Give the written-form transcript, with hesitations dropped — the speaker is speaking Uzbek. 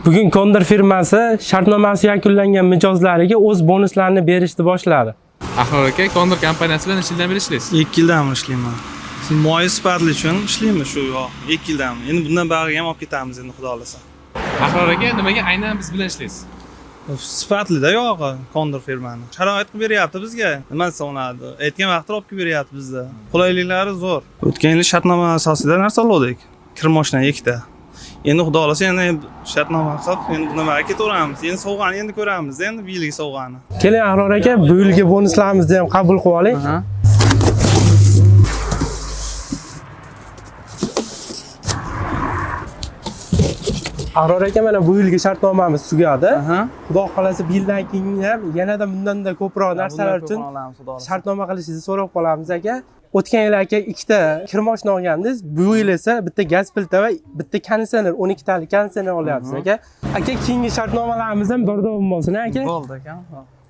Bugun Kondor firmasi shartnomasi yakunlangan mijozlariga o'z bonuslarini berishni boshladi. Ahror aka, Kondor kompaniyasi bilan necha yildan beri ishlaysiz? 2 yildan ishlayman. Siz moyi sifatli uchun ishlaymiz shu yo'q. 2 yildan. Endi bundan bag'iga ham olib ketamiz endi xudo olasa. Ahror aka, nimaga aynan biz bilan ishlaysiz? Sifatli-da yog'i Kondor firmani. Sharoit qilib beryapti bizga. Nima desa bo'ladi? Aytgan vaqtda olib kelib beryapti bizda. Qulayliklari zo'r. O'tgan yil shartnoma asosida narsa oldik. Kir mashina 2 ta. Endi xudo olasa yana shartnoma qilib, endi nimaga ketaveramiz? Endi sovg'ani endi ko'ramiz, endi bu yilgi sovg'ani. Keling Ahror aka, bu yilgi bonuslarimizni ham qabul qilib oling. Ahror aka, mana bu yilgi shartnomamiz tugadi. Xudo xolasa bu yildan keyin ham yanada bundan-da ko'proq narsalar uchun shartnoma qilishingizni so'rab qolamiz aka. O'tgan yil aka 2 ta kir mashina olgandingiz, bu yil esa bitta gaz plita va bitta konditsioner, 12 talik konditsioner olyapsiz aka. Aka, keyingi shartnomalarimiz ham bir davom bo'lsin aka. Bo'ldi aka.